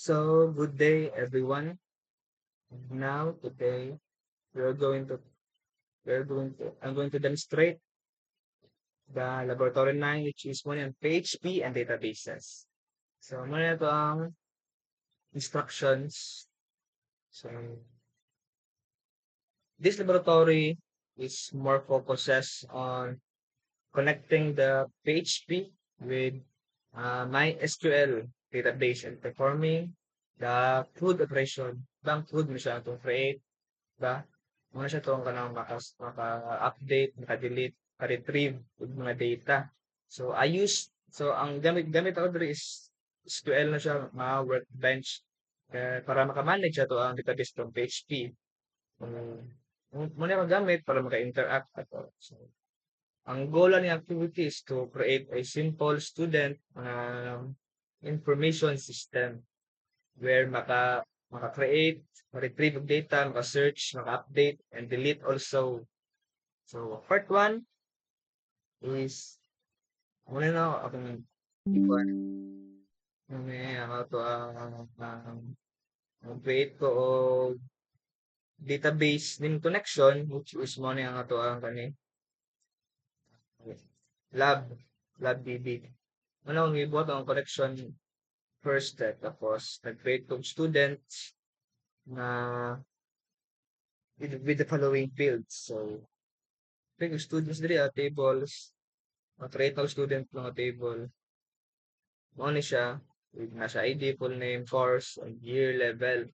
So, good day, everyone. Now, today, we're going to, I'm going to demonstrate the Laboratory 9, which is one on PHP and databases. So, muna ito ang instructions. So, this laboratory is more focuses on connecting the PHP with MySQL database and performing the CRUD operation. Bang CRUD mo siya to create ba? Muna siya itong kanang maka-update, maka-delete, maka-retrieve yung mga data. So, ang gamit ako dito is SQL na siya, mga workbench. Para maka-manage siya to ang database ng PHP. Muna magamit para maka-interact ato. So, ang goal ng activity is to create a simple student information system where maka-create, retrieve of data, maka-search, maka-update, and delete also. So, part 1 is, muna na akong ikuan. Ako to ang create ko o database nim connection, which is mo na ang ato ang kani lab, lab DB. Muna akong ibuhat ang connection first step. Tapos, nag-create kong students na with the following fields. So, pick students diri tables. Mag-create ng student mga table. Mo ni siya with nasa ID, full name, course, and year level.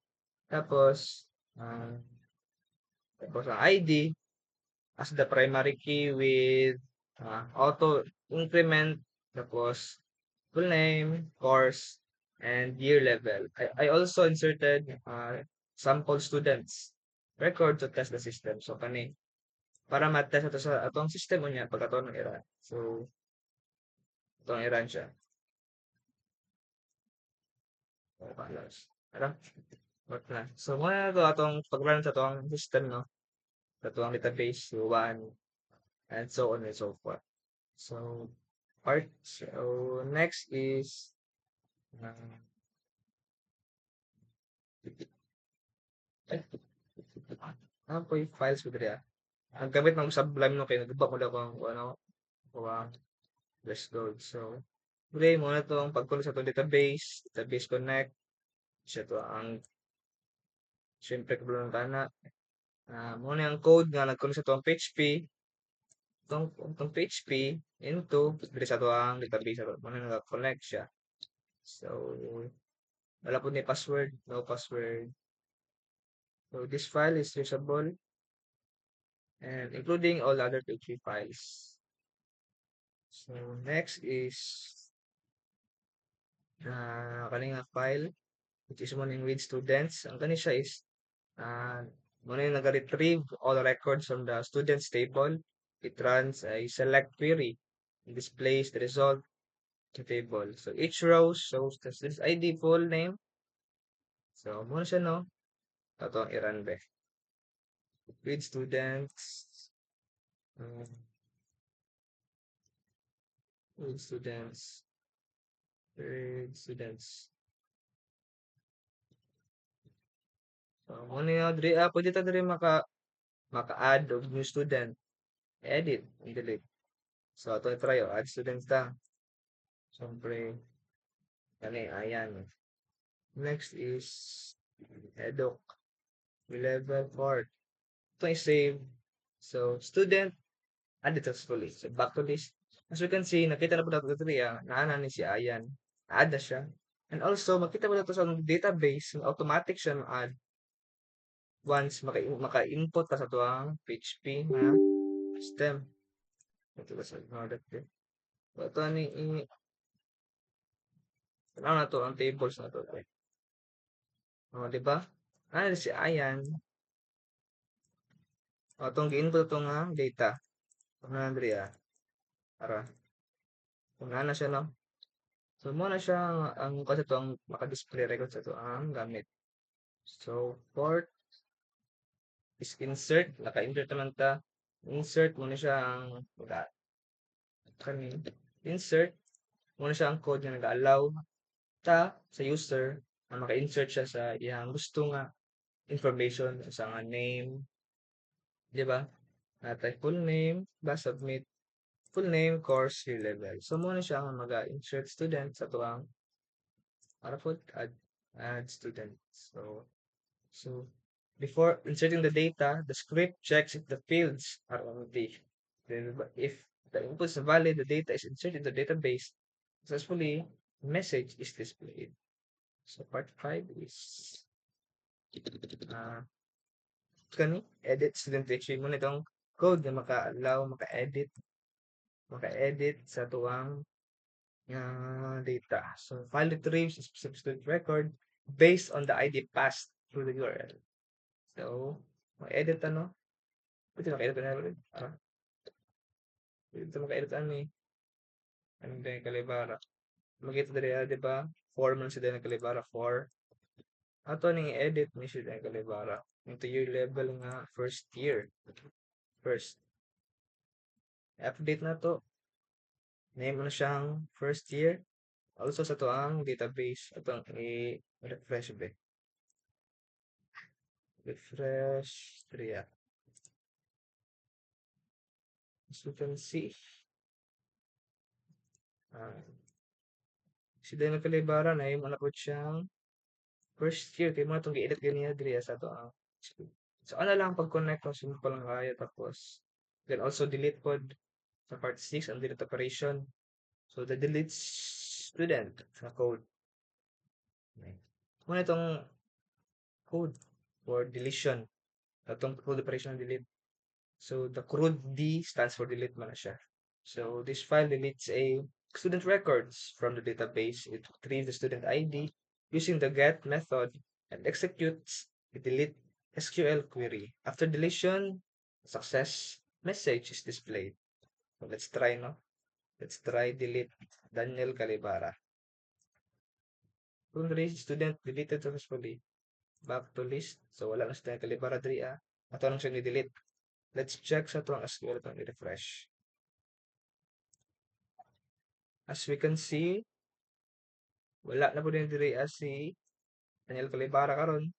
Tapos, ah, tapos ang ID as the primary key with auto increment. Tapos, full name, course, and year level. I also inserted sample students record to test the system. So, para matest ito sa atong system niya pag ato ng iran. So, itong iran siya. Ano? What na? So, muna ito atong pag-run sa itong system, no? Sa itong database, one, and so on and so forth. So, next is ano po yung files ko dito? Ang gamit ng Sublime no kayo, nagba ko daw kung kung let's go. So, muli muna itong pag-connect sa itong database connect. Siya to ang siyempre kabalo ng kana. Muna yung code nga nag-connect sa itong PHP. Itong PHP into dito sa itong database. Muna nag-connect siya. So, wala po ni password, no password. So, this file is usable and including all other PHP files. So, next is kaninga file which is mo with students. Ang kani siya is muna yung nag-retrieve all records from the students table. It runs a select query and displays the result to table. So each row shows this ID full name. So muna siya no. Ito ang i-run be. With students. With students. With students. So muna yung pwede ta diri maka-add of new student. Edit and delete. So ito try add students ta. Siyempre, ayan. Next is eduk. Level 4. Ito is save. So, student added successfully. So, back to this. As we can see, nakita na po natin ito naana ni si Ayan. Add na siya. And also, makita po natin sa database, automatic siya ma-add once maka-input ka sa tuwang PHP na system. Ito ba sa ignore that. So, ito ano na to, ang tables na to. O, diba? Ano si Ayan. O, itong gi-input ito nga data. Ito na, Andrea. Para. Kung na siya, no? So, muna siya, kasi ito ang maka-display record sa ito ang gamit. So, port is insert. Naka-insert naman ta. Insert muna siya ang insert muna siya ang code na nag-allow ta sa user maka-insert siya sa iyang gusto nga information sa nga name, di ba? Natay full name, ba submit full name, course, year level. So mo na siya nga mag-insert student sa tuwang para po add student. So before inserting the data, the script checks if the fields are already. Then if the input is valid, the data is inserted in the database successfully, message is displayed. So part 5 is uh, kani edit student entry mo nitong code na maka-allow maka-edit sa tuwang data. So file retrieves a specific student record based on the ID passed through the URL. So mag-edit ano? Pwede maka-edit na rin. Pwede maka-edit ano eh. Ano ba yung kalibara? Makita dali di ba? 4 man siya din kalibara 4. Ato ning edit ni siya din kalibara. Into year level nga first year. First. Update na to. Name mo na siyang first year. Also sa to ang database. Atong i-refresh ba? Refresh. Triya. As you can see. Si din kalibara na yung manapot siyang first year. Kaya mo itong i-edit ganyan diri sa to ang so ano lang pag-connect ng simple lang kaya tapos then also delete pod sa part 6 ang delete operation. So the delete student sa code. Muna itong code for deletion. Itong code operation delete. So the crude D stands for delete man na siya. So this file deletes a student records from the database. It retrieves the student ID using the get method and executes a delete SQL query. After deletion, success message is displayed. So let's try, no? Let's try delete Daniel Calibara. Kung student deleted successfully. Back to list. So wala na sa Calibara diri Ato nang siya ni-delete. Let's check sa itong SQL itong i-refresh. As we can see, wala na po din diri si Daniel Calibara karon.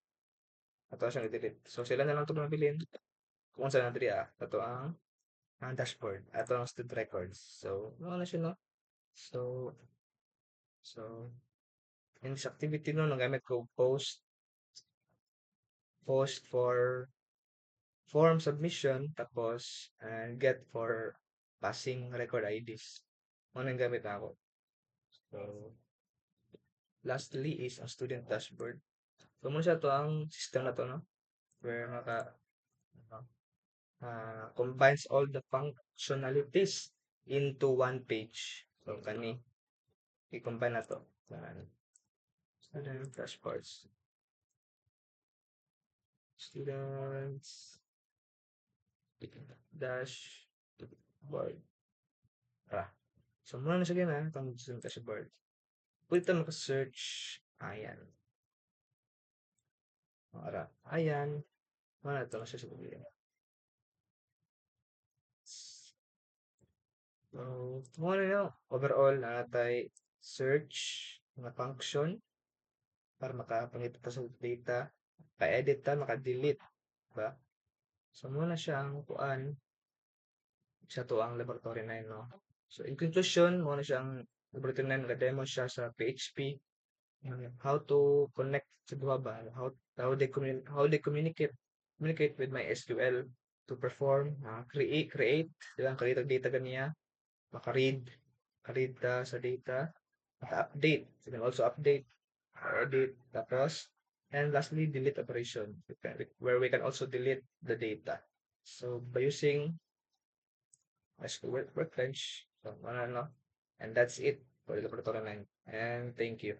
Ato siyang i-delete. So sila na lang ito mabilin. Kung saan na diri Ato ang dashboard. Ato ang student records. So, ano na siya, no? So, in this activity no, nagamit ko post for form submission, tapos get for passing record IDs. Ano yung gamit ako. So, lastly is ang student dashboard. So, muna siya to ang system na to, no? Where combines all the functionalities into one page. So, i-combine na to. Student dashboards. Students dashboard. So, muna na siya ganyan, itong student dashboard. Pwede ito maka-search. Ayan. Ayan. Muna ito na siya sa pagkakas. So, muna nyo. Overall, natay search na function para makapangita ta sa data. Pa-edit ta, maka-delete. Diba? So, muna siya ang kuan sa to ang laboratory 9, no? So, in conclusion, muna siya ang laboratory 9, nag-demo siya sa PHP. How to connect sa duha ba? How they communicate with my SQL to perform, create, diba? Create ang data ganiya, maka-read sa data, maka-update. So, you can also update, edit, tapos, and lastly, delete operation, where we can also delete the data. So, by using SQL Workbench, so, ano, and that's it for the laboratory 9. And thank you.